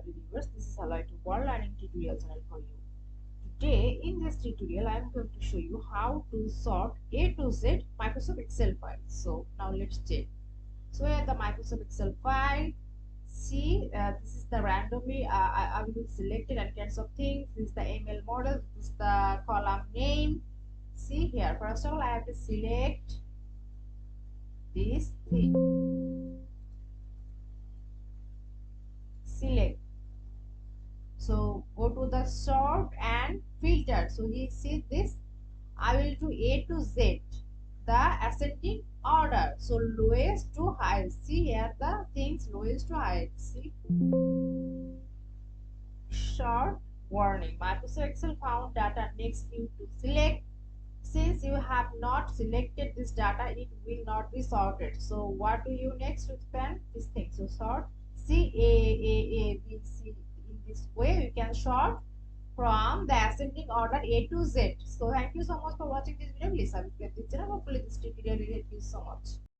lovely viewers. This is Allied to World Learning Tutorial channel for you. Today in this tutorial I am going to show you how to sort A to Z Microsoft Excel files. So now let's check. So here the Microsoft Excel file. See, this is the randomly I will select it and kinds of things. This is the ML model. This is the column name. See here, first of all I have to select this thing. Select. So go to the sort and filter. So he sees this. I will do A to Z, the ascending order. So lowest to highest. See here the things lowest to highest. See, short warning. Microsoft Excel found data next you to select. Since you have not selected this data, it will not be sorted. So what do you next to spend this thing? So sort C A B C. In this way you can sort from the ascending order A to Z. So thank you so much for watching this video. Please subscribe to this channel. Hopefully this tutorial will help you so much.